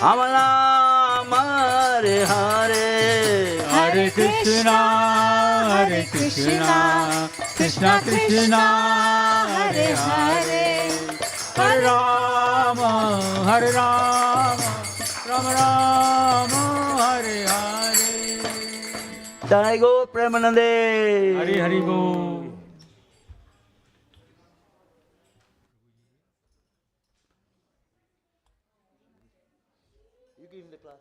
Rama Hare Hare, Hare Krishna, Krishna Krishna, Hare Hare, Hare Rama, Rama Rama, Hare Hare. Jai Gaur Premanande. Hari Hari Bo. You give him the class.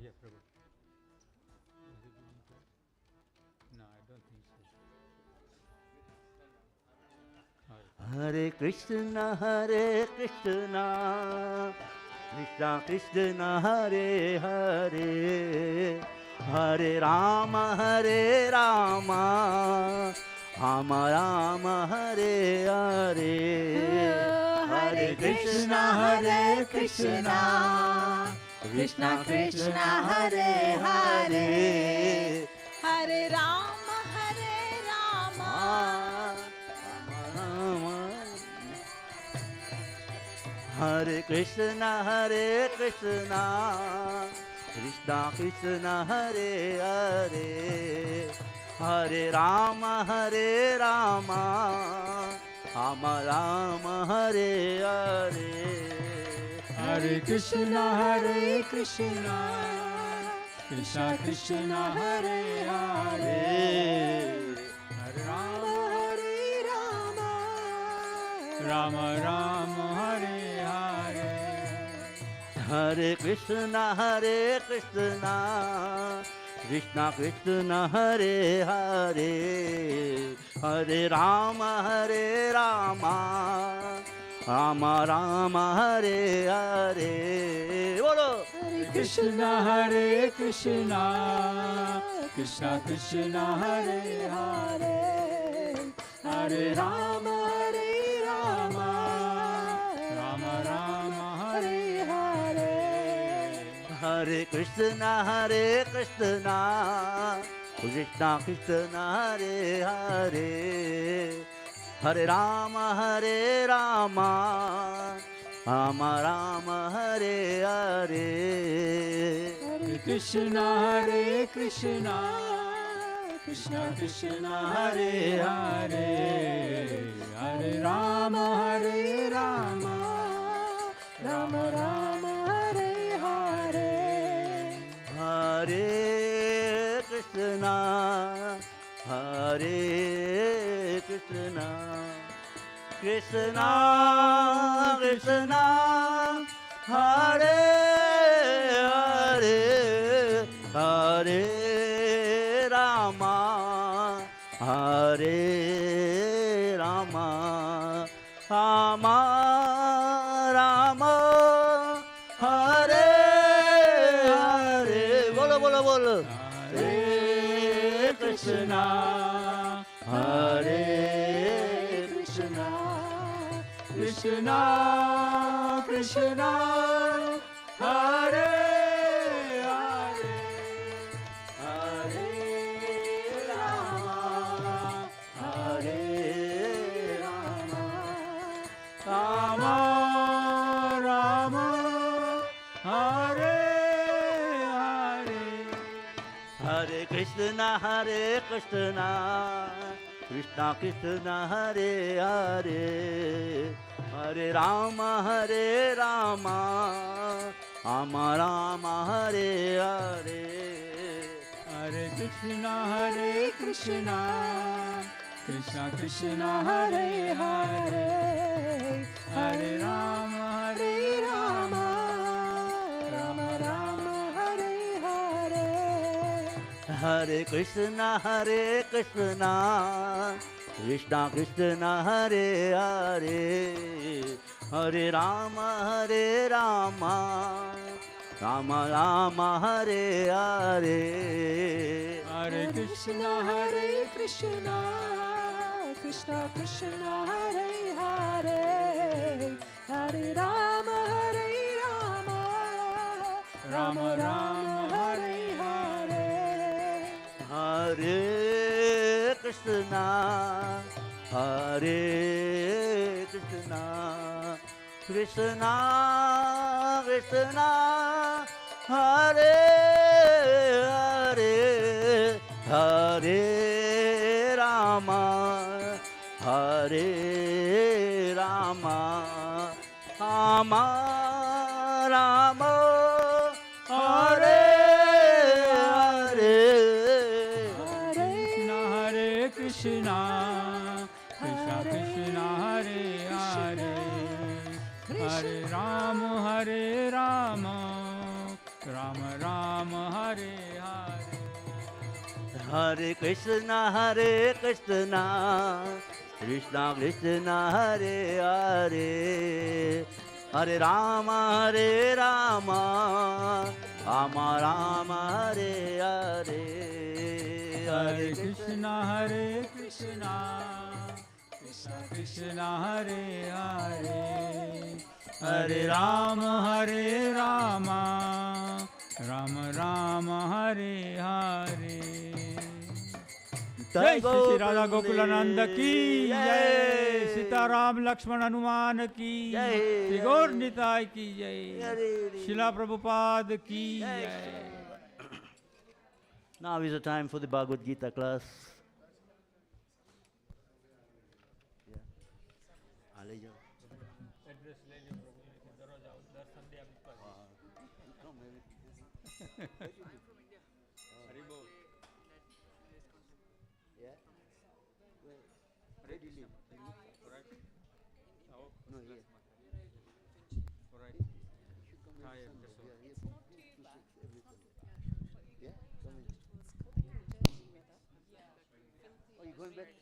Yeah, Prabhu. No, I don't think so. Hare Krishna, Krishna Krishna Hare Hare, Hare Rama, Rama Rama, Hare Hare. Hare Krishna, Krishna Krishna, Hare Hare, Hare Rama, Hare Krishna, Krishna Krishna Hare Hare, Hare Rama, Rama Rama, Hare Hare. Hare Krishna, Krishna Krishna, Hare Hare, Hare Rama, Rama Rama, Hare Hare. Hare Krishna, Krishna Krishna Hare Hare, Hare Rama, Rama Rama, Hare Hare. Bolo. Hare Krishna, Krishna Krishna, Hare Hare, Hare Rama, Rama Rama, Hare Hare. Hare Krishna, Krishna Krishna Hare Hare, Hare Rama, Rama Rama, Hare Hare. Hare Krishna, Krishna Krishna, Hare Hare, Hare Rama, Rama Rama, Hare Hare. Hare Krishna, Krishna Krishna Hare Hare, Hare Rama, Rama Rama, Hare Hare. Bolo bolo bolo. Hare Krishna, Hare Krishna Krishna, Hare Hare, Hare Rama, Rama Rama, Hare Hare. Hare Krishna, Krishna Krishna Hare Hare, Hare Rama, Rama Rama, Hare Hare. Hare Krishna, Krishna Krishna, Hare Hare, Hare Rama, Rama Rama, Hare Hare. Hare Krishna, Krishna Krishna Hare Hare, Hare Rama, Rama Rama, Hare Hare. Hare Krishna, Krishna Krishna, Hare Hare, Hare Rama, Rama Rama, Hare Hare. Krishna, Hare Krishna, Krishna Krishna, Hare Hare, Hare Rama, Hare Rama, Rama Rama, Hare Hare. Hare Krishna, Krishna Krishna, Hare Hare, Hare Rama, Hare Rama, Rama Rama, Hare Hare. Hare Krishna, Krishna Krishna, Hare Hare, Hare Rama, Rama Rama, Hare Hare. Hare Krishna, Krishna Krishna, Hare Hare, Hare Rama, Rama Rama, Hare Hare. जय श्री श्री राधा गोकुलानंद की जय, सीताराम लक्ष्मण हनुमान की जय, श्री गौर निताय की जय, शिला प्रभुपाद की जय. Now is the time for the Bhagavad Gita class. Oh, you going back?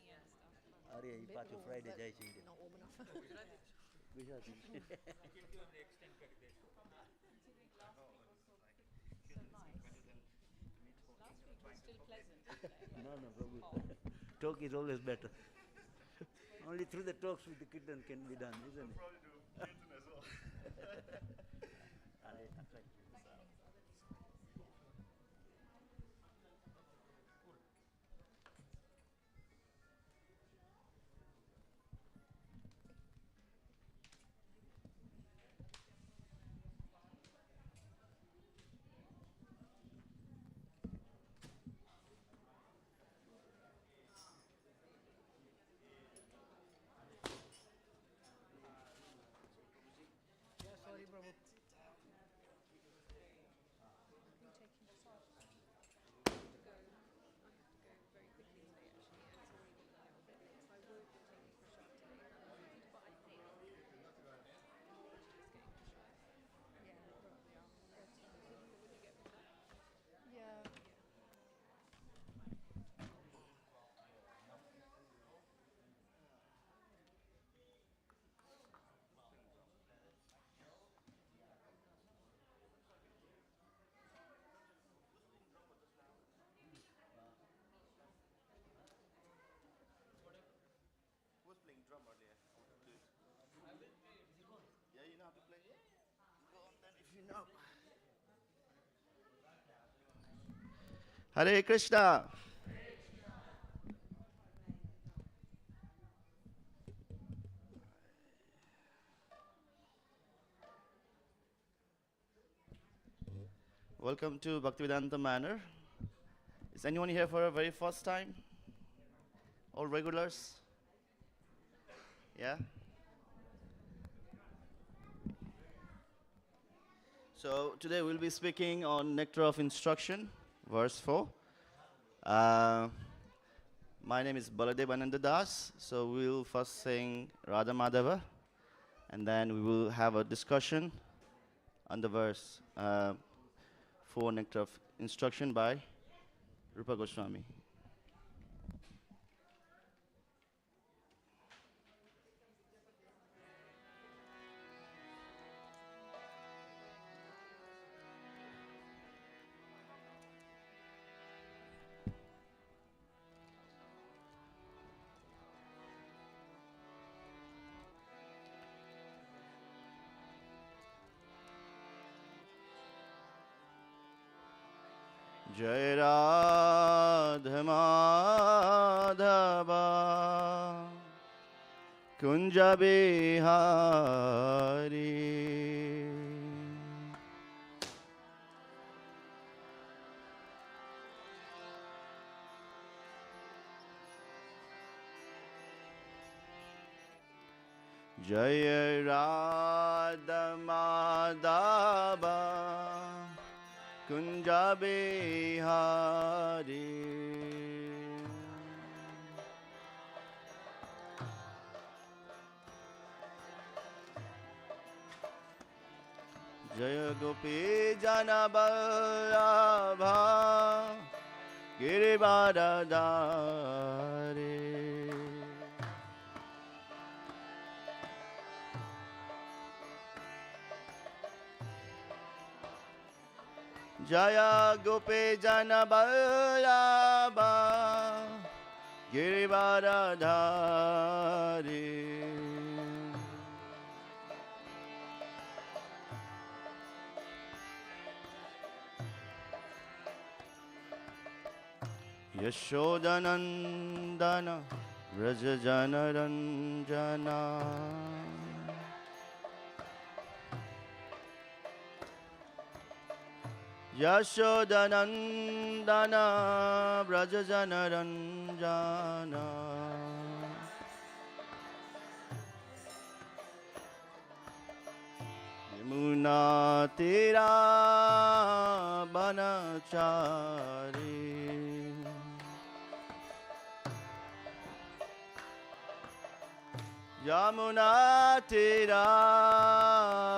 Are you part of Friday? Jai Shri. Not warm enough. No, Prabhu. Talk is always better. Only through the talks with the kitten can be done, isn't it? Hare Krishna. Welcome to Bhaktivedanta Manor. Is anyone here for a very first time? All regulars? Yeah? So today we'll be speaking on Nectar of Instruction, verse 4. My name is Baladev Ananda Das. So we'll first sing Radha Madhava, and then we will have a discussion on the verse 4, Nectar of Instruction by Rupa Goswami. Jai Radha Radha Madhava Kunja Bihari. Jaya Radha Madhava Kunja Bihari. Jaya Gopi Jana Vallabha Girivardhari. Jaya Gopi Jana Vallabha Girivardhari. Yashodanandana Vrajajana Ranjana. Yashodanandana Vrajajana Ranjana. Yamuna Tira Banachari. Yamuna Tira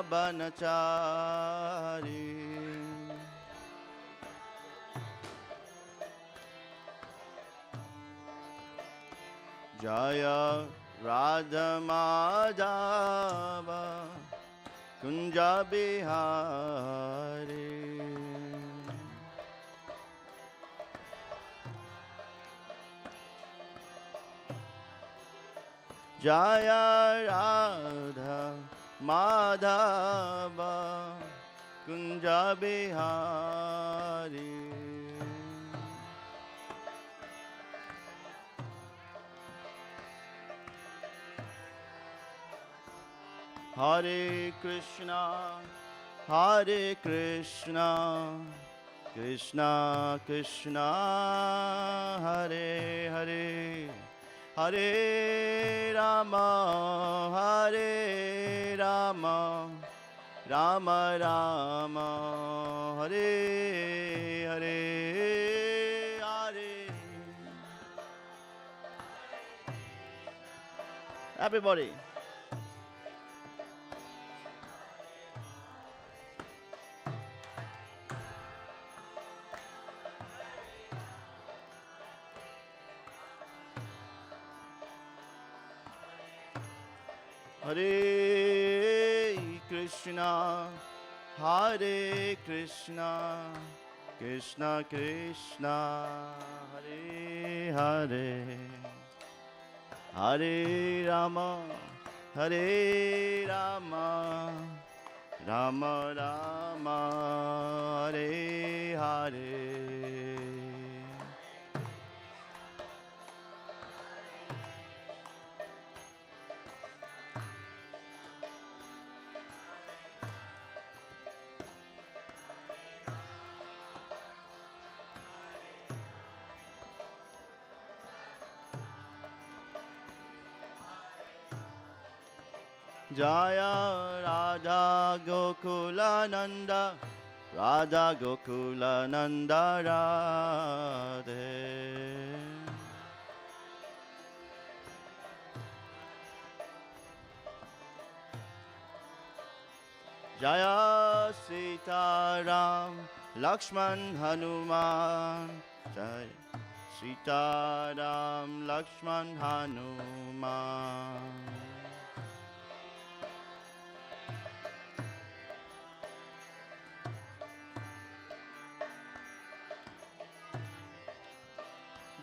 Banachari. Jaya Radha Madhava Kunja Bihari. Jaya Radha Madhava Kunja Bihari. Hare Krishna, Hare Krishna, Krishna Krishna, Hare Hare, Hare Rama, Hare Rama, Rama Rama, Hare Hare, Hare. Everybody. Hare Krishna, Hare Krishna, Krishna Krishna, Hare Hare, Hare Rama, Hare Rama, Rama Rama, Hare Hare. Jaya Radha Gokulananda, Radha Gokulananda Radhe. Jaya Sitaram, Lakshman Hanuman. Jaya Sitaram, Lakshman Hanuman.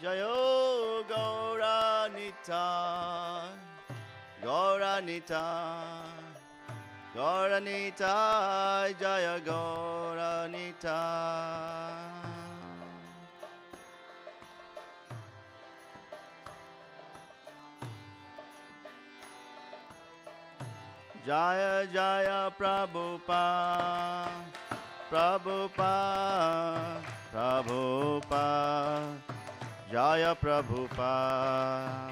Jayo Gauranita, Gauranita, Gauranita, Jaya Gauranita. Jaya Jaya Prabhupada, Prabhupada, Prabhupada, Jaya Prabhupada.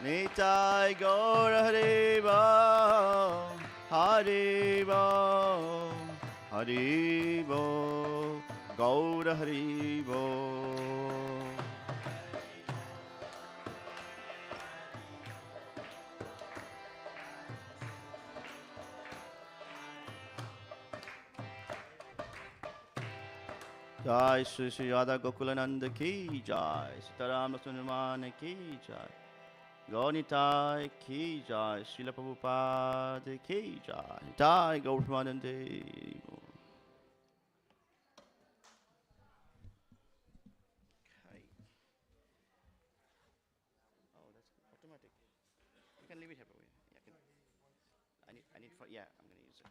Nitai Gaur Haribo, Haribo, Haribo, Gaur Haribo. Jai Shri Shri Radha Gokulananda ki Jai, Sitaram Lakshmana ki Jai. Gaunitai ki Jai, Srila Prabhupada ki Jai, Jai Gaur Premanande. Okay. Oh, that's automatic. You can leave it here, Prabhu. Yeah, I need for, yeah, I'm gonna use it.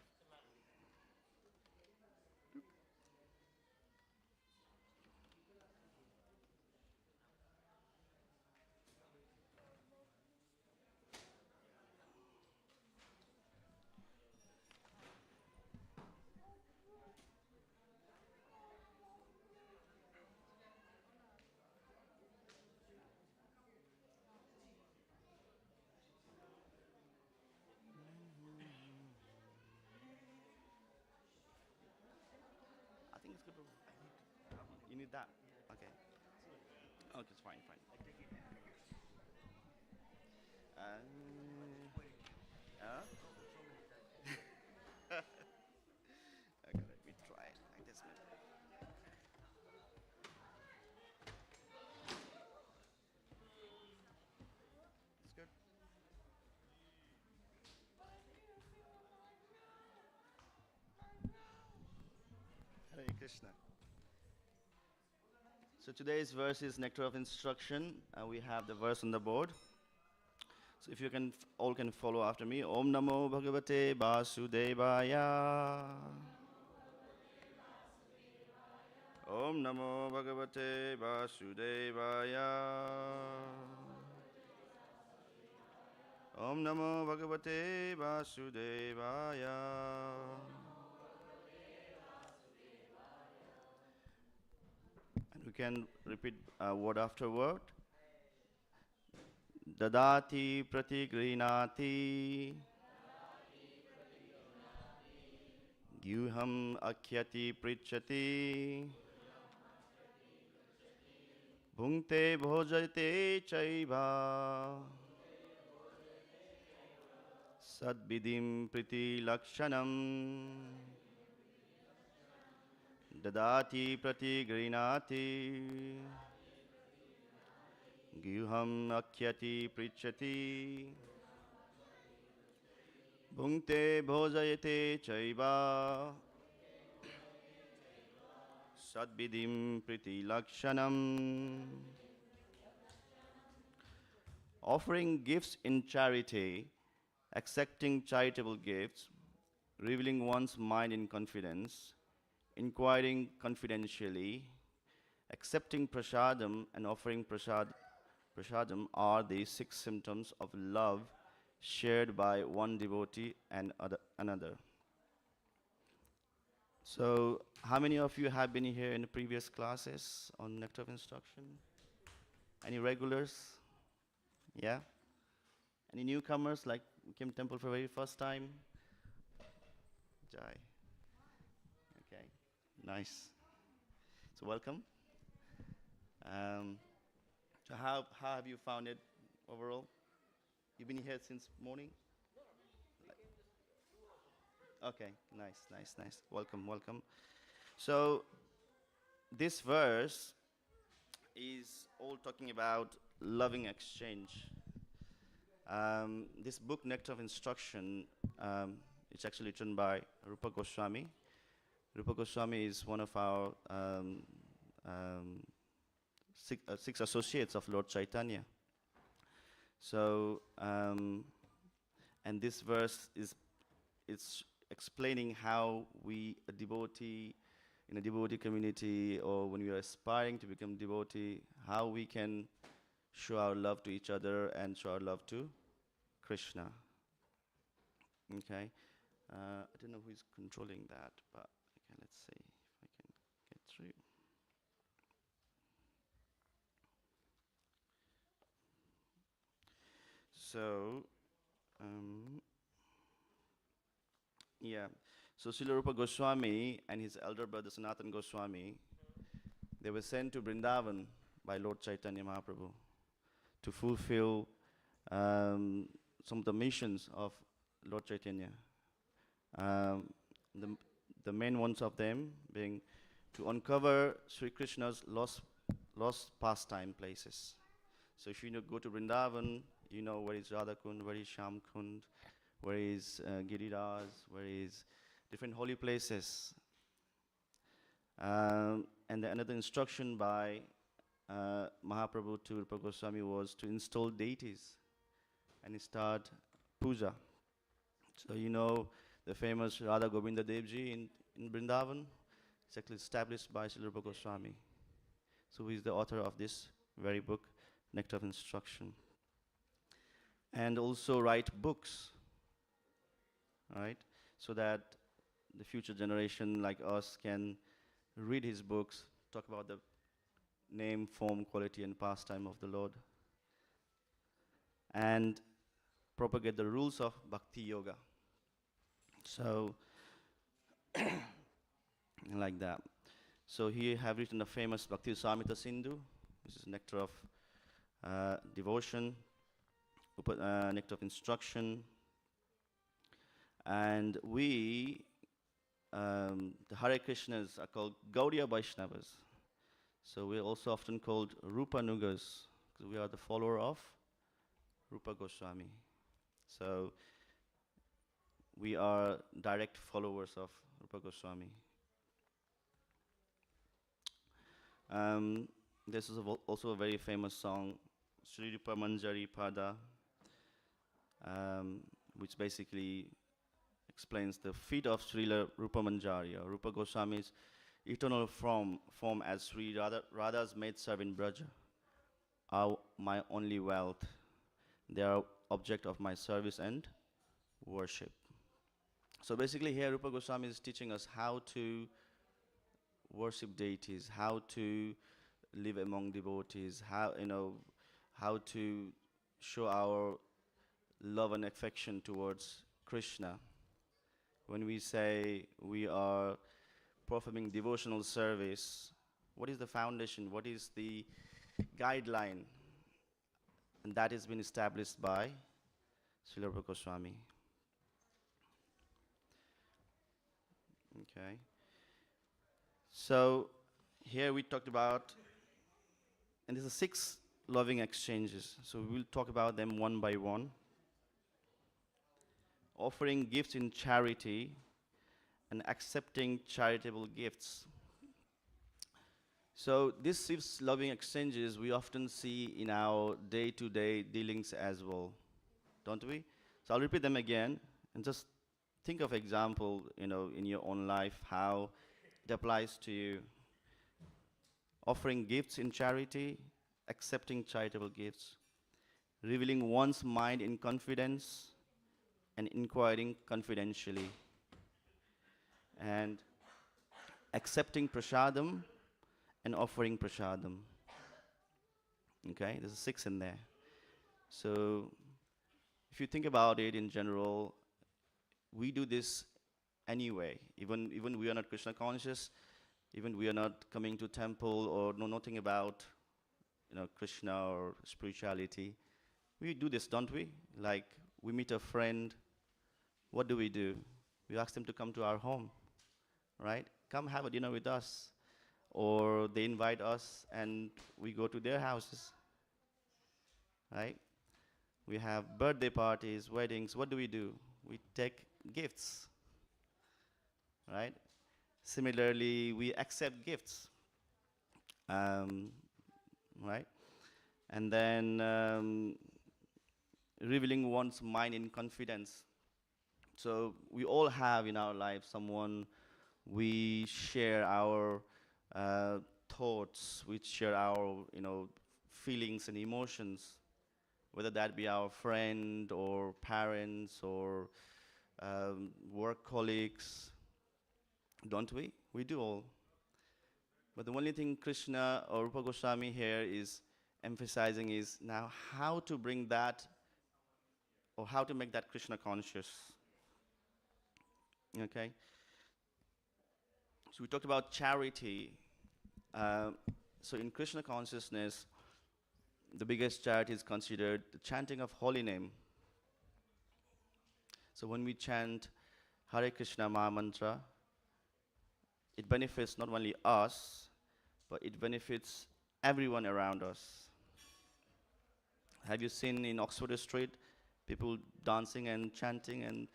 I think it's good, Prabhu. You need that? Okay. Okay, it's fine, fine. Uh, okay, let me try it like this. It's good. Hare Krishna. So today's verse is Nectar of Instruction. We have the verse on the board. So if you can, all can follow after me. Om Namo Bhagavate Vasudevaya. Om Namo Bhagavate Vasudevaya. Om Namo Bhagavate Vasudevaya. And we can repeat word after word. Dadati pratigrinati gyuham akhyati prichati bhungte bhojate chaiva sadvidim priti lakshanam dadati pratigrinati gyuham akhyati prichati bhungte bhojayate chaiva sadvidim priti lakshanam. Offering gifts in charity, accepting charitable gifts, revealing one's mind in confidence, inquiring confidentially, accepting prasadam and offering prasadam are the 6 symptoms of love shared by one devotee and another. So, how many of you have been here in the previous classes on Nectar of Instruction? Any regulars? Yeah? Any newcomers like came temple for the very first time? Jai. Okay, nice. So welcome. So how have you found it overall? You've been here since morning? Okay, nice. Welcome. So this verse is all talking about loving exchange. This book, Nectar of Instruction, it's actually written by Rupa Goswami. Rupa Goswami is one of our 6 associates of Lord Chaitanya. So, and this verse is it's explaining how we, a devotee, in a devotee community, or when we are aspiring to become devotee, how we can show our love to each other and show our love to Krishna. Okay. I don't know who is controlling that, but okay, let's see if I can get through. So, yeah. So Srila Rupa Goswami and his elder brother Sanatana Goswami, they were sent to Vrindavan by Lord Chaitanya Mahaprabhu to fulfill some of the missions of Lord Chaitanya. The, the main ones of them being to uncover Sri Krishna's lost pastime places. So if you go to Vrindavan, you know where is Radha Kund, where is Sham Kund, where is Giriraj, where is different holy places. And another instruction by Mahaprabhu to Rupa Goswami was to install deities and start puja. So you know the famous Radha Govinda Devji in Vrindavan, it's actually established by Srila Rupa Goswami. So he is the author of this very book, Nectar of Instruction. And also write books, right? So that the future generation like us can read his books, talk about the name, form, quality, and pastime of the Lord, and propagate the rules of Bhakti Yoga. So, like that. So he have written a famous Bhakti Samhita Sindhu, which is nectar of devotion, nectar of instruction, and we, the Hare Krishnas, are called Gaudiya Vaishnavas. So we're also often called Rupanugas, because we are the follower of Rupa Goswami. So we are direct followers of Rupa Goswami. This is also a very famous song, Sri Rupa Manjari Pada, which basically explains the feet of Srila Rupa Manjari, or Rupa Goswami's eternal form as Sri Radha's maidservant Braja, are my only wealth. They are object of my service and worship. So basically here Rupa Goswami is teaching us how to worship deities, how to live among devotees, how to show our love and affection towards Krishna. When we say we are performing devotional service, what is the foundation? What is the guideline? And that has been established by Srila Rupa Goswami. Okay. So here we talked about, and there's 6 loving exchanges. So we'll talk about them one by one. Offering gifts in charity and accepting charitable gifts. So these 6 loving exchanges we often see in our day-to-day dealings as well, don't we? So I'll repeat them again and just think of example, in your own life, how it applies to you. Offering gifts in charity, accepting charitable gifts, revealing one's mind in confidence, and inquiring confidentially, and accepting prasadam and offering prasadam. Okay, there's 6 in there. So if you think about it in general, we do this anyway. Even we are not Krishna conscious, even we are not coming to temple or know nothing about Krishna or spirituality. We do this, don't we? Like we meet a friend, what do? We ask them to come to our home, right? Come have a dinner with us. Or they invite us and we go to their houses, right? We have birthday parties, weddings. What do? We take gifts, right? Similarly, we accept gifts, right? And then revealing one's mind in confidence. So we all have in our life someone we share our thoughts, we share our, feelings and emotions, whether that be our friend or parents or work colleagues, don't we? We do all. But the only thing Krishna or Rupa Goswami here is emphasizing is now how to bring that or how to make that Krishna conscious. Okay? So we talked about charity. So in Krishna consciousness, the biggest charity is considered the chanting of holy name. So when we chant Hare Krishna Maha Mantra, it benefits not only us, but it benefits everyone around us. Have you seen in Oxford Street people dancing and chanting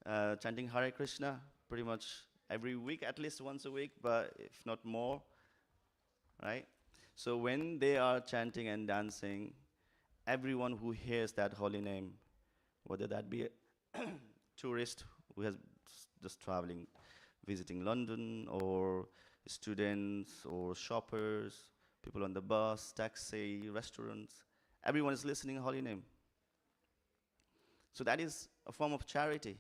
Hare Krishna pretty much every week, at least once a week, but if not more, right? So when they are chanting and dancing, everyone who hears that holy name, whether that be a tourist who has just traveling, visiting London, or students or shoppers, people on the bus, taxi, restaurants, everyone is listening holy name. So that is a form of charity.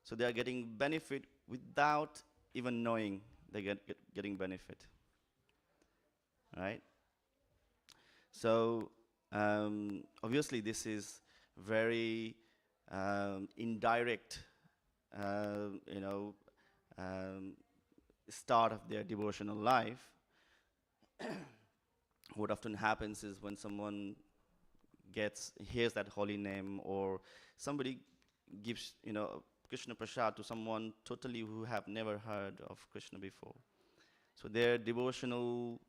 So they are getting benefit without even knowing they're getting benefit. Right? So obviously this is very indirect, start of their devotional life. What often happens is when someone hears that holy name, or somebody gives, Krishna Prasad to someone totally who have never heard of Krishna before. So their devotional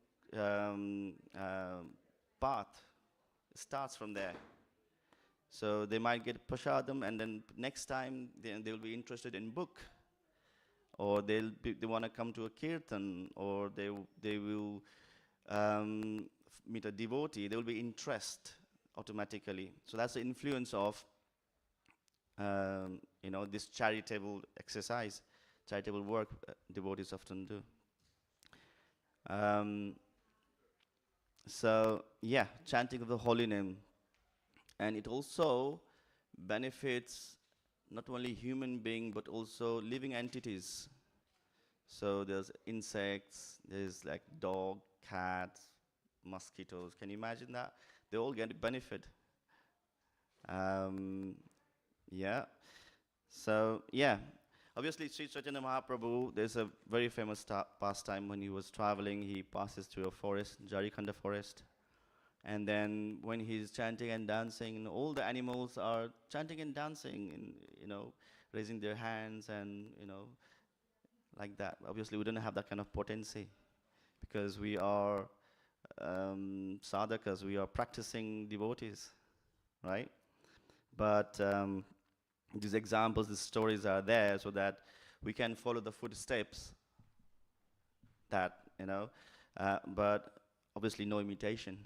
path starts from there. So they might get prasadam, and then next time they will be interested in book, or they want to come to a kirtan, or they will meet a devotee. They will be interested automatically. So that's the influence of this charitable exercise, charitable work devotees often do. So yeah, chanting of the holy name, and it also benefits not only human being but also living entities. So there's insects, there's like dog, cats, mosquitoes. Can you imagine that? They all get benefit. Yeah. So yeah, obviously Sri Chaitanya Mahaprabhu, there's a very famous pastime when he was traveling. He passes through a forest, Jarikhanda forest, and then when he's chanting and dancing, all the animals are chanting and dancing, and raising their hands, and like that. Obviously, we don't have that kind of potency because we are sadhakas, we are practicing devotees, right? But these examples, these stories are there so that we can follow the footsteps that, but obviously no imitation.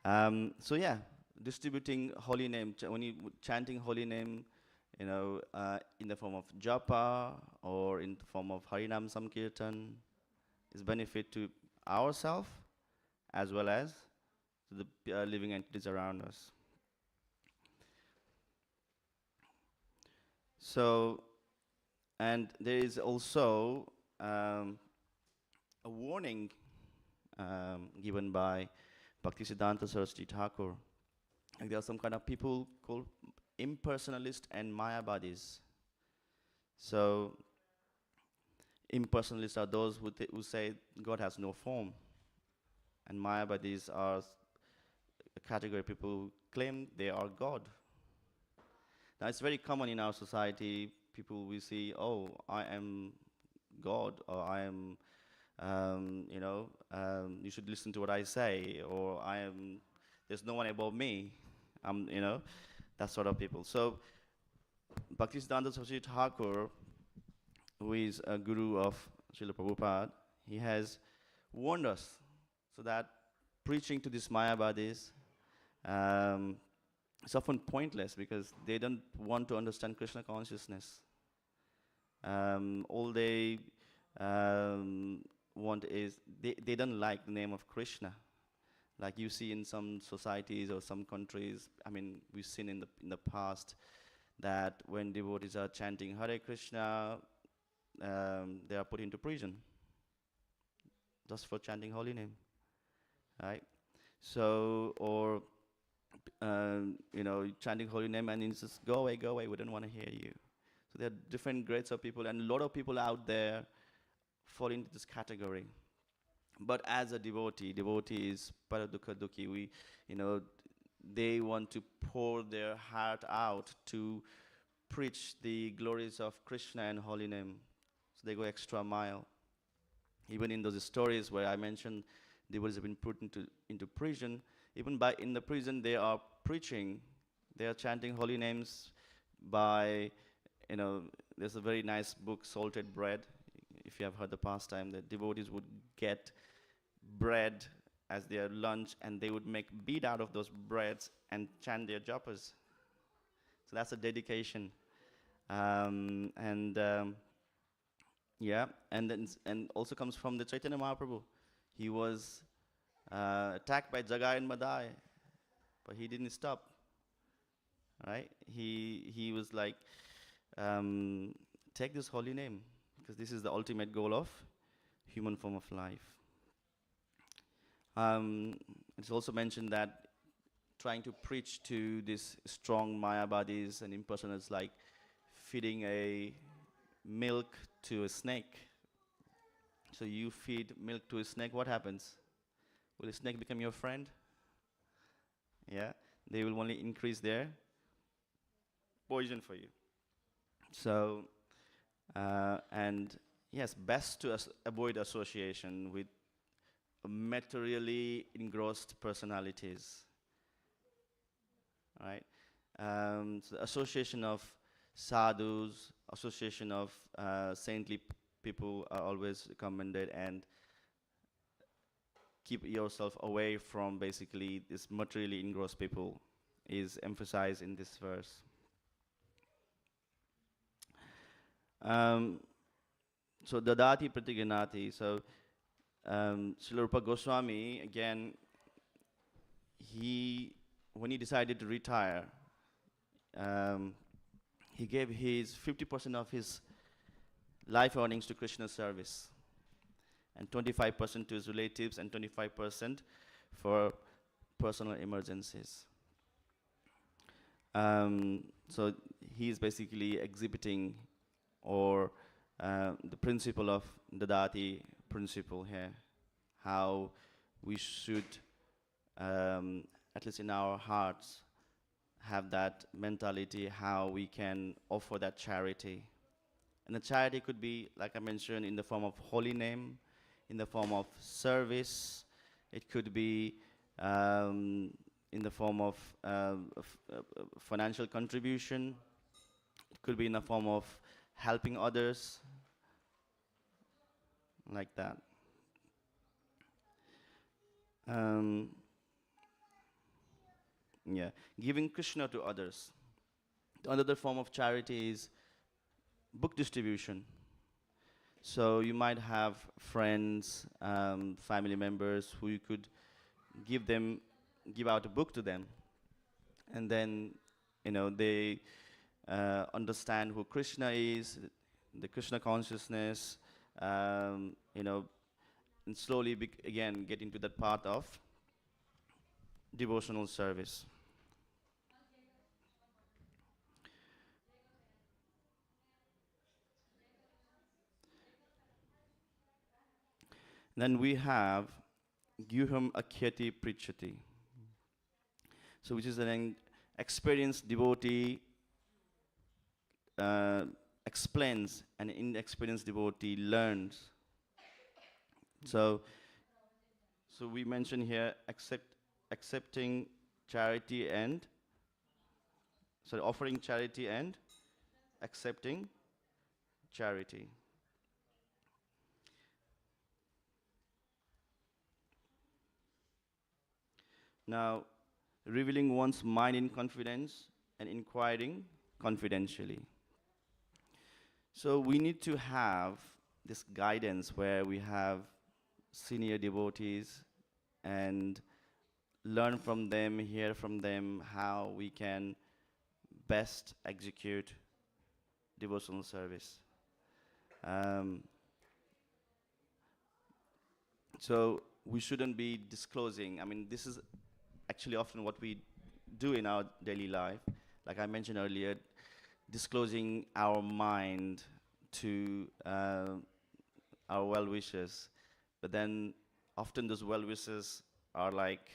So yeah, distributing holy name, when you chanting holy name, in the form of japa or in the form of Harinam Samkirtan, is benefit to ourselves as well as to the living entities around us. So, and there is also a warning given by Bhaktisiddhanta Saraswati Thakur. Like there are some kind of people called impersonalist and Mayavadis. So, impersonalists are those who say God has no form, and Mayavadis are a category of people who claim they are God. Now, it's very common in our society. People we see, oh, I am God, or I am, you should listen to what I say, or there's no one above me. That sort of people. So, Bhaktisiddhanta Saraswati Thakur, who is a guru of Srila Prabhupada, he has warned us so that preaching to these Mayavadis is often pointless because they don't want to understand Krishna consciousness. All they want is they don't like the name of Krishna. Like you see in some societies or some countries, I mean, we've seen in the past that when devotees are chanting Hare Krishna, they are put into prison just for chanting holy name, right? So, or chanting holy name and it's just go away, we don't want to hear you. So there are different grades of people, and a lot of people out there fall into this category. But as a devotee is paradukha dukhi. They want to pour their heart out to preach the glories of Krishna and holy name. So they go extra mile. Even in those stories where I mentioned devotees have been put into prison, even in the prison they are preaching, they are chanting holy names by, there's a very nice book, Salted Bread. If you have heard the pastime, the devotees would get bread as their lunch and they would make bead out of those breads and chant their japas. So that's a dedication. Yeah, and also comes from the Chaitanya Mahaprabhu. He was attacked by Jagai and Madai, but he didn't stop. Right? He was like, take this holy name, because this is the ultimate goal of human form of life. It's also mentioned that trying to preach to these strong Mayavadis and impersonators, like feeding a milk to a snake. So you feed milk to a snake, what happens? Will a snake become your friend? Yeah, they will only increase their poison for you. So, and yes, best to avoid association with materially engrossed personalities. Right? So association of sadhus, association of saintly people are always recommended, and keep yourself away from basically this materially engrossed people is emphasized in this verse. So dadati pratiganati. So Srila Rupa Goswami, again, when he decided to retire, he gave his 50% of his life earnings to Krishna service, and 25% to his relatives, and 25% for personal emergencies. So he is basically exhibiting, or the principle of Dadati principle here, how we should, at least in our hearts, have that mentality, how we can offer that charity. And the charity could be, like I mentioned, in the form of holy name, in the form of service. It could be in the form of financial contribution. It could be in the form of helping others, like that. Yeah, giving Krishna to others. Another form of charity is book distribution. So you might have friends, family members who you could give out a book to them, and then they understand who Krishna is, the Krishna consciousness, and slowly again get into that path of devotional service. Then we have Gyuham Akhyati Prichati. So which is an experienced devotee explains, and inexperienced devotee learns. So we mention here accepting charity and offering charity and accepting charity. Now, revealing one's mind in confidence and inquiring confidentially. So we need to have this guidance where we have senior devotees and learn from them, hear from them how we can best execute devotional service. Um, so we shouldn't be disclosing. I mean, this is actually often what we do in our daily life. Like I mentioned earlier, disclosing our mind to our well-wishers. But then often those well-wishers are like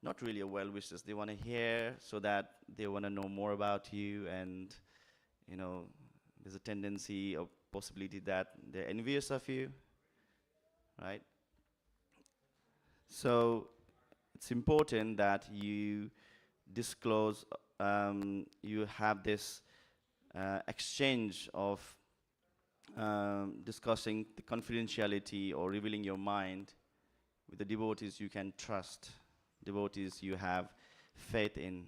not really a well-wishers. They want to hear so that they want to know more about you, and you know, there's a tendency or possibility that they're envious of you, right? So it's important that you disclose, you have this exchange of discussing the confidentiality or revealing your mind with the devotees you can trust, devotees you have faith in,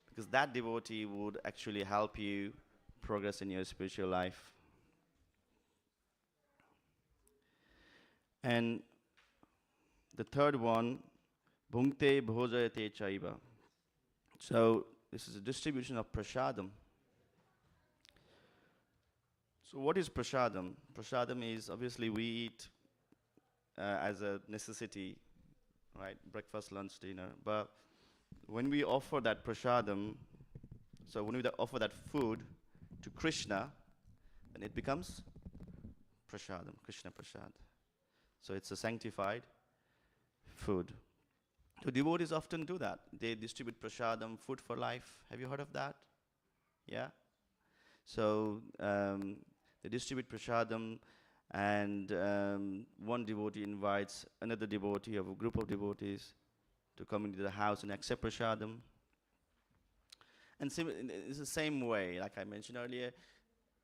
because that devotee would actually help you progress in your spiritual life. And the third one, bhunkte bhojayate chaiva. So this is a distribution of prasadam. So what is prasadam? Prasadam is obviously we eat as a necessity, right? Breakfast, lunch, dinner. But when we offer that prasadam, so when we offer that food to Krishna, then it becomes prasadam, Krishna prasad. So it's a sanctified food. So devotees often do that. They distribute prasadam, food for life. Have you heard of that? Yeah? So they distribute prasadam, and one devotee invites another devotee of a group of devotees to come into the house and accept prasadam. And it's the same way, like I mentioned earlier,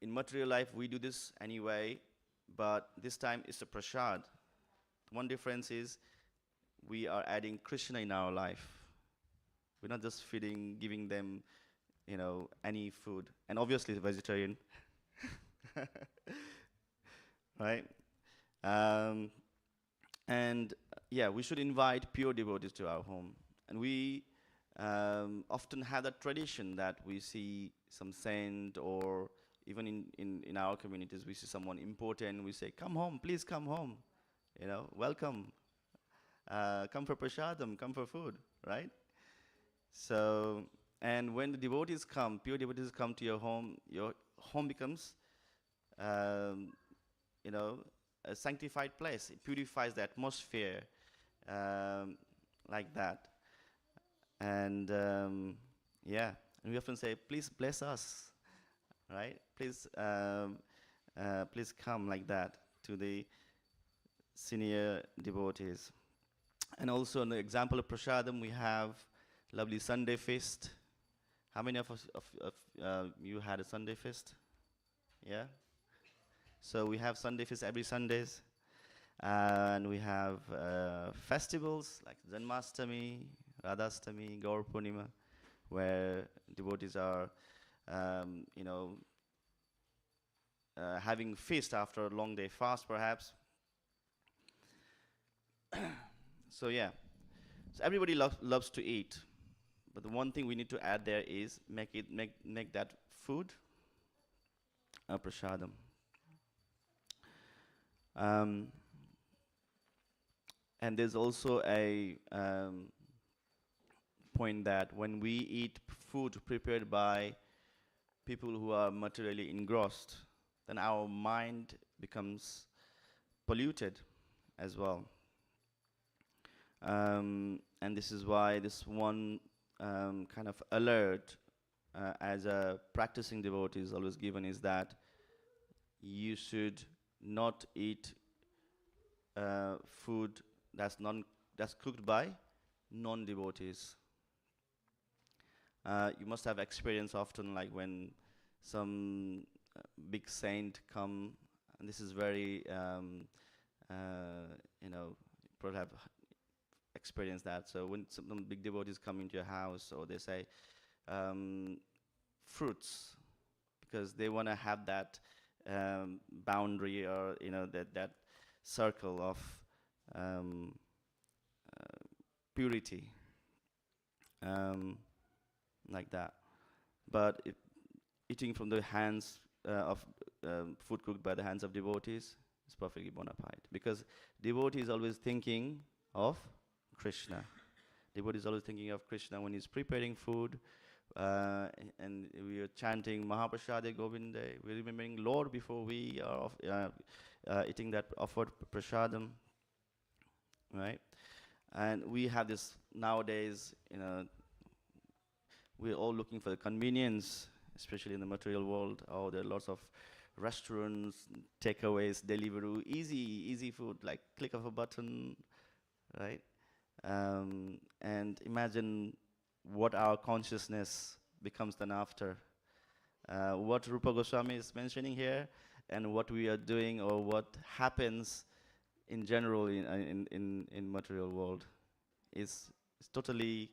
in material life we do this anyway, but this time it's a prasad. One difference is we are adding Krishna in our life. We're not just feeding, giving them, you know, any food. And obviously vegetarian. Right? And yeah, we should invite pure devotees to our home. And we often have that tradition that we see some saint, or even in our communities, we see someone important, we say, come home, please come home. You know, welcome. Come for prasadam, come for food, right? So, and when the devotees come, pure devotees come to your home becomes, you know, a sanctified place. It purifies the atmosphere, like that. And yeah, and we often say, please bless us, right? Please, please come like that to the senior devotees. And also, an example of prasadam, we have lovely Sunday feast. How many of us you had a Sunday feast? Yeah. So we have Sunday feast every Sundays, and we have festivals like Janmashtami, Radhastami, Gaur Purnima, where devotees are, you know, having feast after a long day fast, perhaps. So yeah, so everybody loves to eat, but the one thing we need to add there is make that food a prasadam. And there's also a point that when we eat food prepared by people who are materially engrossed, then our mind becomes polluted as well. And this is why this one kind of alert as a practicing devotee is always given, is that you should not eat food that's cooked by non-devotees. You must have experience often, like when some big saint come, and this is very, you know, probably have experienced that. So when some big devotees come into your house, or they say fruits, because they want to have that boundary, or that circle of um, purity, like that. But eating from the hands of food cooked by the hands of devotees is perfectly bona fide, because devotee is always thinking of Krishna. Devotee is always thinking of Krishna when he's preparing food, and we are chanting Mahaprasade Govinde. We're remembering Lord before we are eating that offered prasadam, right? And we have this nowadays, we're all looking for the convenience, especially in the material world. Oh, there are lots of restaurants, takeaways, delivery, easy food, like click of a button, right? And imagine what our consciousness becomes then after. What Rupa Goswami is mentioning here, and what we are doing, or what happens in general in material world, is totally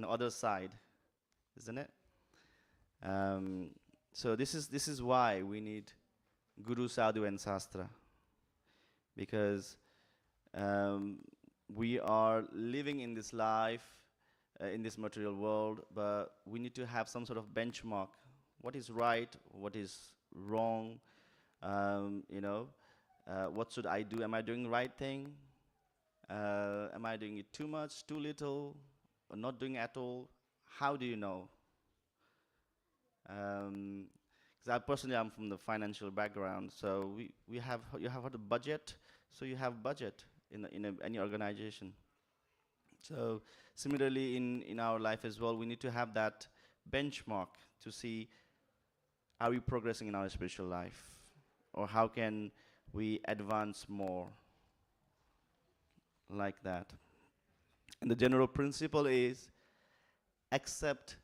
other side, isn't it? So this is why we need Guru, Sadhu, and Sastra, because we are living in this life, in this material world, but we need to have some sort of benchmark. What is right? What is wrong? What should I do? Am I doing the right thing? Am I doing it too much, too little, or not doing at all? How do you know? Because I personally, I'm from the financial background, so you have heard of budget, so you have budget in any organization. So similarly in our life as well, we need to have that benchmark to see, are we progressing in our spiritual life, or how can we advance more, like that. And the general principle is accept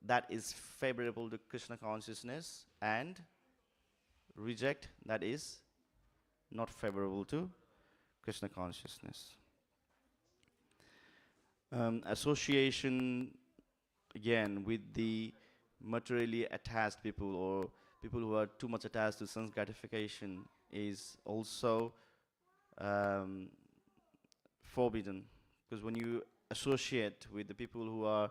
that is favorable to Krishna consciousness, and reject that is not favorable to Krishna consciousness. Association, again, with the materially attached people, or people who are too much attached to sense gratification, is also forbidden. Because when you associate with the people who are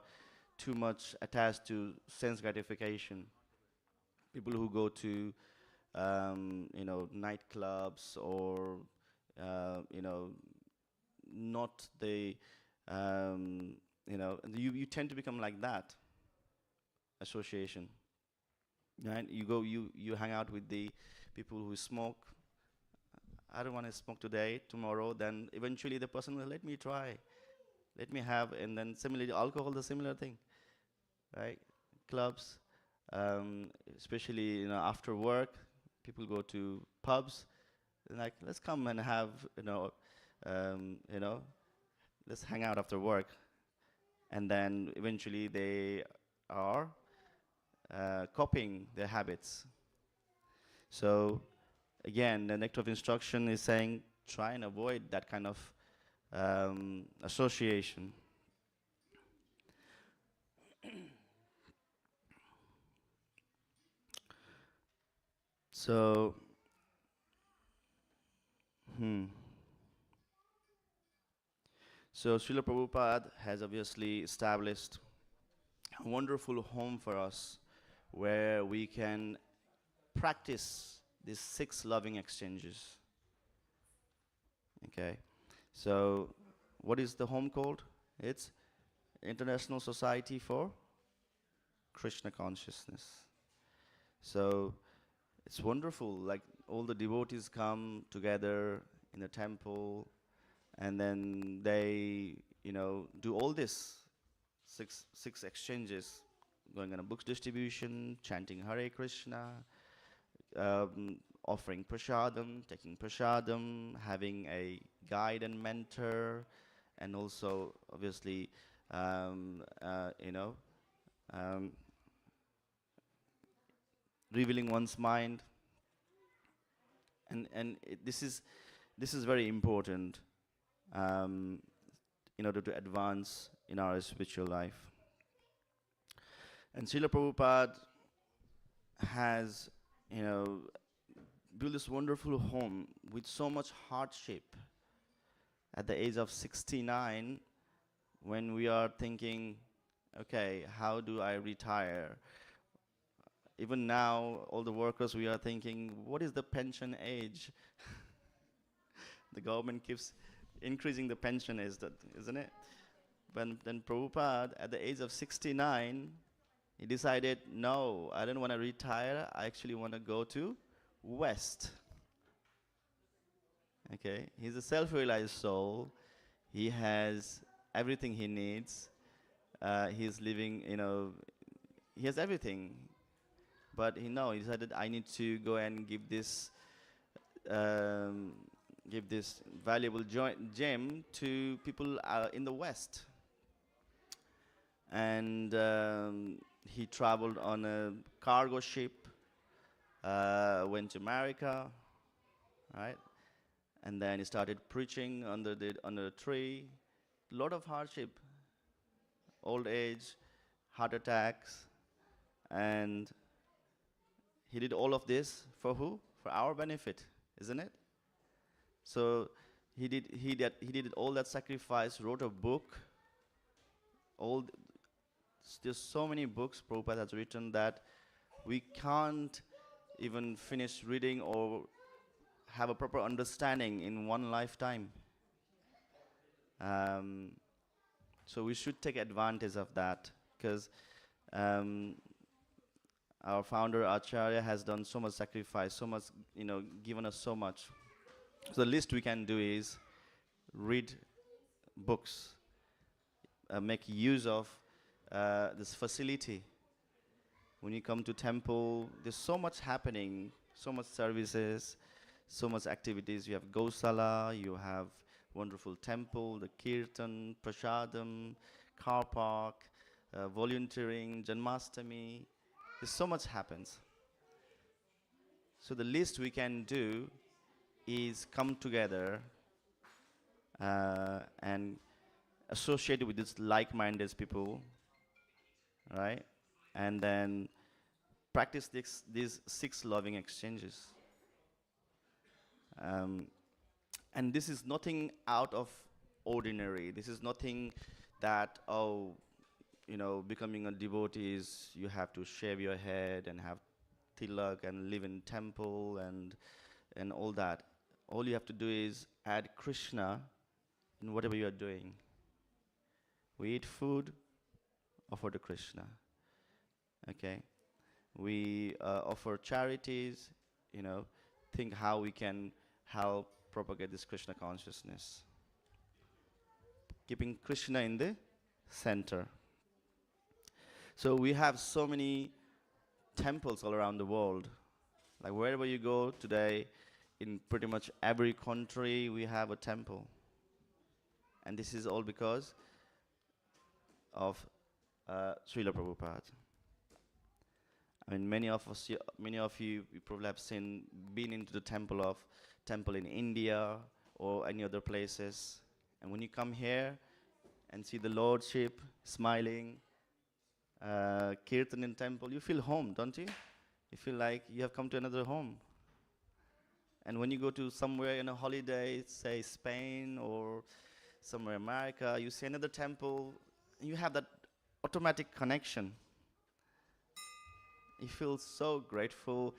too much attached to sense gratification, people who go to nightclubs, or not the you tend to become like that association, right? You hang out with the people who smoke. I don't want to smoke today, tomorrow, then eventually the person will let me try, let me have. And then similarly, alcohol, the similar thing, right? Clubs, especially after work, people go to pubs, like, let's come and have let's hang out after work. And then eventually they are copying their habits. So again, the nectar of instruction is saying, try and avoid that kind of association. So, So Srila Prabhupada has obviously established a wonderful home for us, where we can practice these 6 loving exchanges. Okay, so what is the home called? It's International Society for Krishna Consciousness. So it's wonderful, like all the devotees come together in the temple, and then they do all this six exchanges, going on a books distribution, chanting Hare Krishna, offering prasadam, taking prasadam, having a guide and mentor, and also obviously revealing one's mind. And this is very important in order to advance in our spiritual life. And Srila Prabhupada has built this wonderful home with so much hardship. At the age of 69, when we are thinking, okay, how do I retire? Even now, all the workers, we are thinking, what is the pension age? The government keeps increasing the pension age, isn't it? But then Prabhupada, at the age of 69, he decided, no, I don't want to retire. I actually want to go to West. Okay, he's a self-realized soul. He has everything he needs. He's living, he has everything. But he decided I need to go and give this valuable gem to people in the West. And he traveled on a cargo ship, went to America, right? And then he started preaching under a tree. A lot of hardship, old age, heart attacks, and he did all of this for who? For our benefit, isn't it? So he did all that sacrifice, wrote a book. There's so many books Prabhupada has written that we can't even finish reading or have a proper understanding in one lifetime. So we should take advantage of that, because our founder Acharya has done so much sacrifice, so much, given us so much. So the least we can do is read books, make use of this facility. When you come to temple, there's so much happening, so much services, so much activities. You have Gosala, you have wonderful temple, the kirtan, prasadam, car park, volunteering, Janmashtami. There's so much happens. So the least we can do is come together and associate with these like-minded people, right? And then practice these 6 loving exchanges. And this is nothing out of ordinary. This is nothing that, becoming a devotee is you have to shave your head and have tilak and live in temple and all that. All you have to do is add Krishna in whatever you are doing. We eat food, offer to Krishna. Okay? We offer charities, think how we can help propagate this Krishna consciousness. Keeping Krishna in the center. So we have so many temples all around the world. Like wherever you go today, in pretty much every country, we have a temple. And this is all because of Srila Prabhupada. I mean, many of you probably have been into the temple in India or any other places. And when you come here and see the Lordship smiling, kirtan in temple, you feel home, don't you? You feel like you have come to another home. And when you go to somewhere in a holiday, say Spain or somewhere America, you see another temple, you have that automatic connection. You feel so grateful,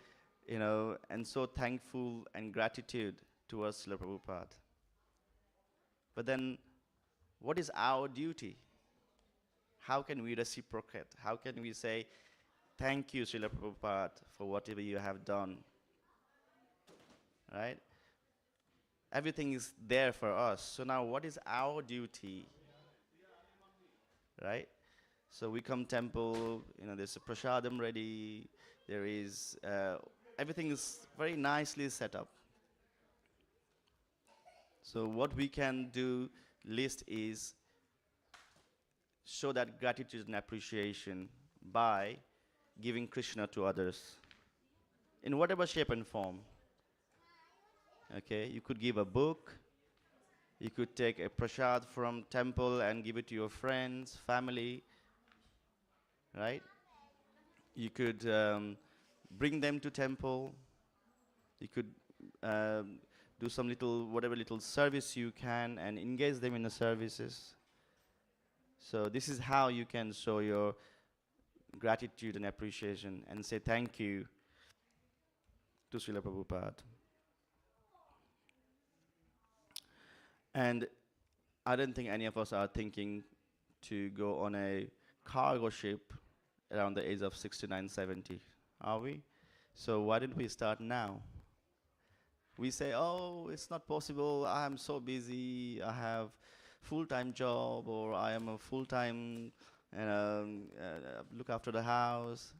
and so thankful and gratitude towards Srila Prabhupada. But then, what is our duty? How can we reciprocate? How can we say, thank you, Srila Prabhupada, for whatever you have done? Right? Everything is there for us. So now, what is our duty? Right? So we come temple, there's a prasadam ready, there is, everything is very nicely set up. So what we can do least is show that gratitude and appreciation by giving Krishna to others in whatever shape and form. Okay, you could give a book, you could take a prasad from temple and give it to your friends, family, right? You could bring them to temple. You could do some whatever little service you can and engage them in the services. So this is how you can show your gratitude and appreciation and say thank you to Srila Prabhupada. And I don't think any of us are thinking to go on a cargo ship around the age of 69, 70, are we? So why didn't we start now? We say, oh, it's not possible, I am so busy, I have full-time job, or I am a full-time, look after the house.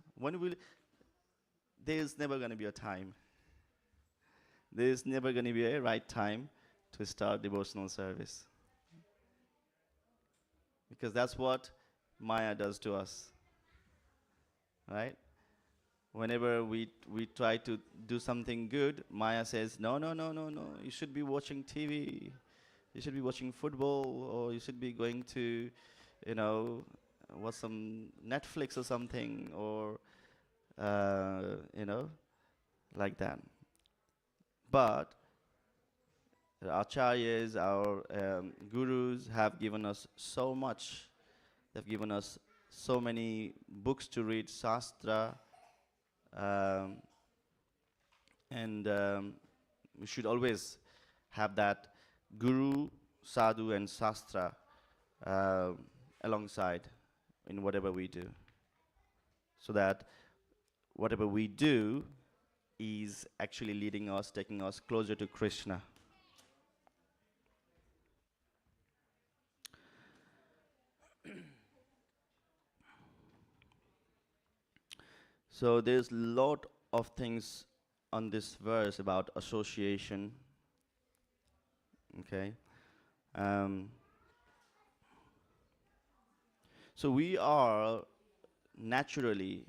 There's never going to be a time. There's never going to be a right time to start devotional service. Because that's what Maya does to us, right? Whenever we try to do something good, Maya says, no, you should be watching TV, you should be watching football, or you should be going to, watch some Netflix or something, or, like that. But our acharyas, our gurus have given us so much. They've given us so many books to read, Shastra, and we should always have that Guru, Sadhu, and Shastra alongside in whatever we do, so that whatever we do is actually leading us, taking us closer to Krishna. So there's a lot of things on this verse about association. Okay. So we are naturally,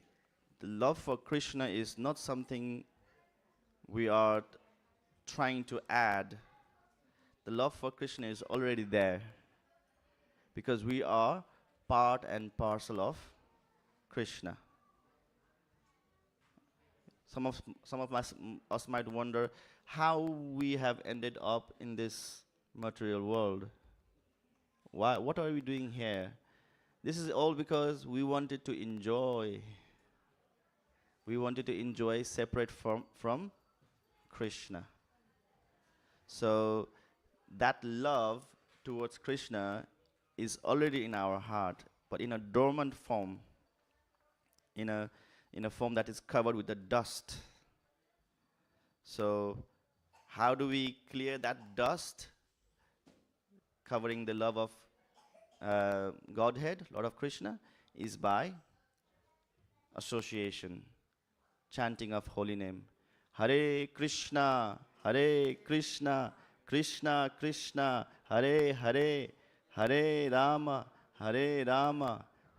the love for Krishna is not something we are trying to add. The love for Krishna is already there, because we are part and parcel of Krishna. Some of us might wonder how we have ended up in this material world. What are we doing here? This is all because we wanted to enjoy. We wanted to enjoy separate from Krishna. So that love towards Krishna is already in our heart, but in a dormant form, in a form that is covered with the dust. So how do we clear that dust covering the love of Godhead, Lord of Krishna? Is by association, chanting of holy name. Hare Krishna, Krishna Krishna, Hare Hare, Hare Rama,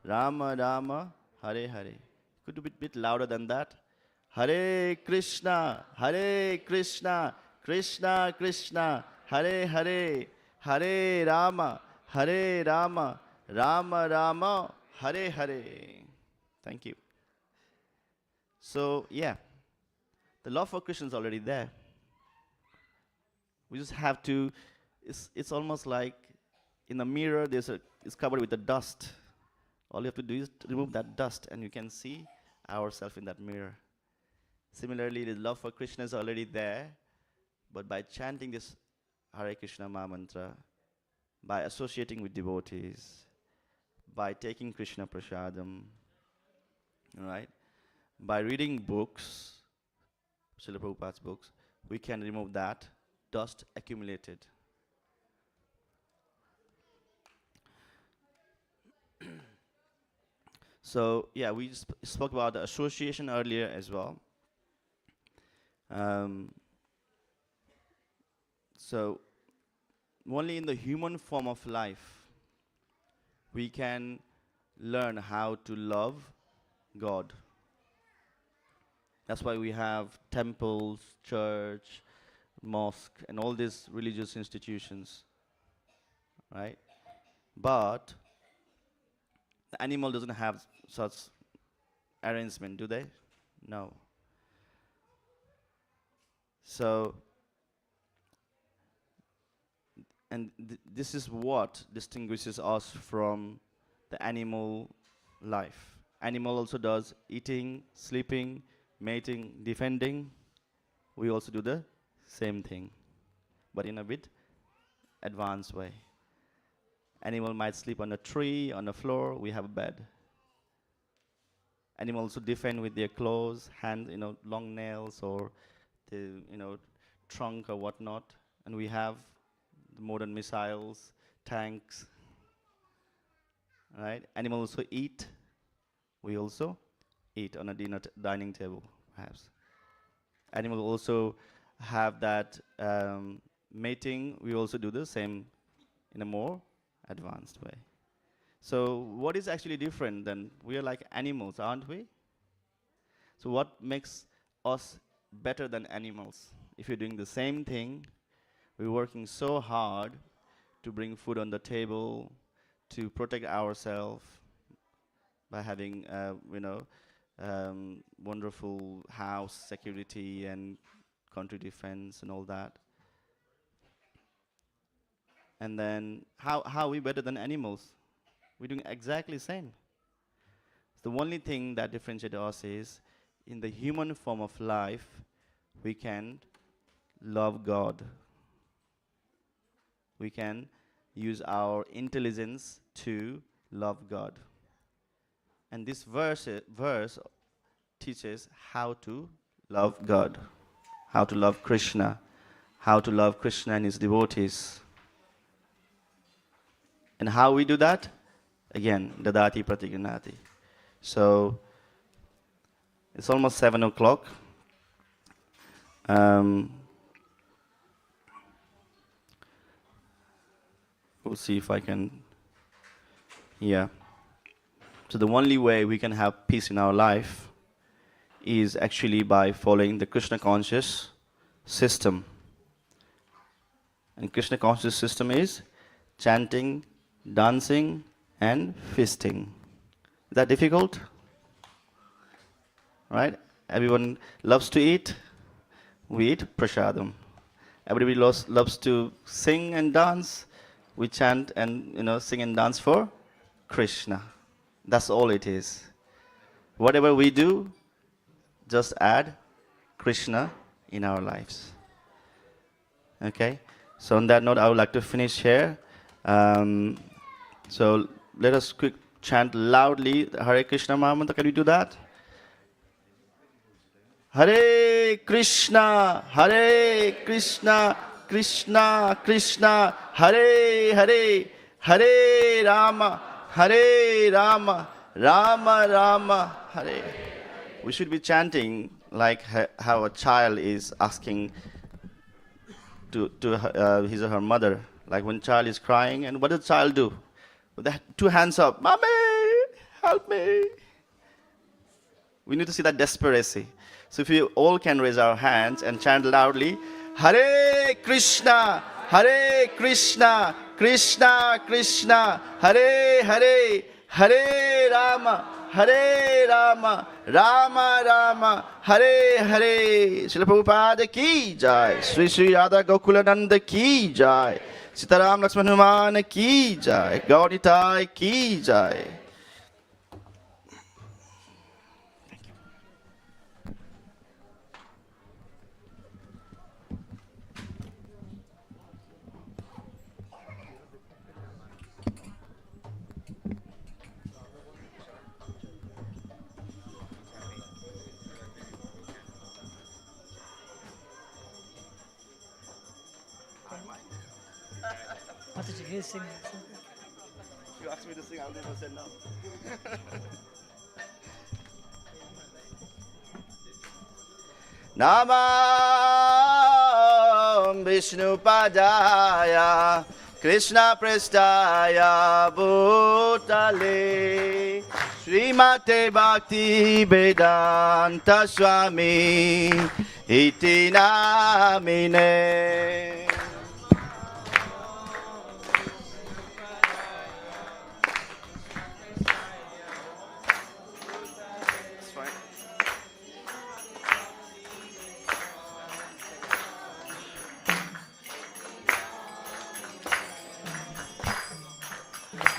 Rama Rama, Hare Hare. Could you be a bit louder than that? Hare Krishna, Krishna Krishna, Hare Hare, Hare Rama, Rama Rama, Hare Hare. Thank you. So, yeah, the love for Krishna is already there. We just have to, it's almost like in a mirror, it's covered with the dust. All you have to do is to remove that dust, and you can see ourselves in that mirror. Similarly, the love for Krishna is already there, but by chanting this Hare Krishna Maha Mantra, by associating with devotees, by taking Krishna Prasadam, right? By reading books, Srila Prabhupada's books, we can remove that dust accumulated. So, yeah, we spoke about the association earlier as well. So, only in the human form of life, we can learn how to love God. That's why we have temples, church, mosque, and all these religious institutions, right? But the animal doesn't have such arrangement, do they? No. So, and this is what distinguishes us from the animal life. Animal also does eating, sleeping, mating, defending. We also do the same thing, but in a bit advanced way. Animal might sleep on a tree, on a floor. We have a bed. Animals also defend with their claws, hands, long nails, or the, trunk or whatnot. And we have the modern missiles, tanks, right? Animals also eat. We also eat on a dining table, perhaps. Animals also have that mating. We also do the same in a more advanced way. So what is actually different then? We are like animals, aren't we? So what makes us better than animals? If you're doing the same thing, we're working so hard to bring food on the table, to protect ourselves by having, wonderful house security and country defense and all that. And then how are we better than animals? We're doing exactly the same. The only thing that differentiates us is in the human form of life, we can love God. We can use our intelligence to love God. And this verse teaches how to love God, how to love Krishna, how to love Krishna and his devotees. And how we do that? Again, dadati pratiganati. So it's almost 7 o'clock. We'll see if I can. Yeah. So the only way we can have peace in our life is actually by following the Krishna conscious system. And Krishna conscious system is chanting, dancing, and feasting. Is that difficult? Right? Everyone loves to eat. We eat prasadam. Everybody loves to sing and dance. We chant and sing and dance for Krishna. That's all it is. Whatever we do, just add Krishna in our lives. Okay? So on that note, I would like to finish here. So let us quick chant loudly the Hare Krishna Mahamantra. Can we do that? Hare Krishna, Krishna Krishna, Hare Hare, Hare Rama, Rama Rama, Hare. We should be chanting like how a child is asking to his or her mother. Like when child is crying, and what does the child do? With the 2 hands up, Mommy, help me. We need to see that desperacy. So if we all can raise our hands and chant loudly, Hare Krishna, Krishna Krishna, Hare Hare, Hare Rama, Rama Rama, Hare Hare. Srila Prabhupada ki jai. Sri Sri Radha Gokulananda ki jai. Sitaram Lakshman Hanuman ki jai. Gauritai ki jai. What did you sing? You asked me to sing, I'll never say no. Namam Vishnu Padaya Krishna Prestaya Bhutale Srimate Bhakti Vedanta Swami Iti Namine.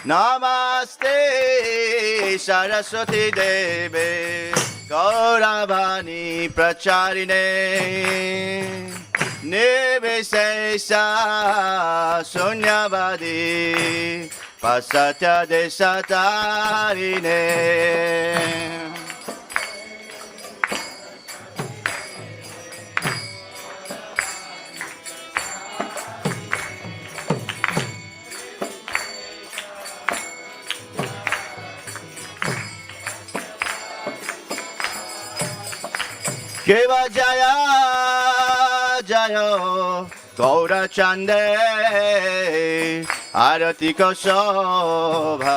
Namaste Saraswati Deve Gauravani Pracharine Nirvisesa Sunyavadi Pasatya Desatarine. Keva Jaya Jaya Gaura Chande Arati Ko Shobha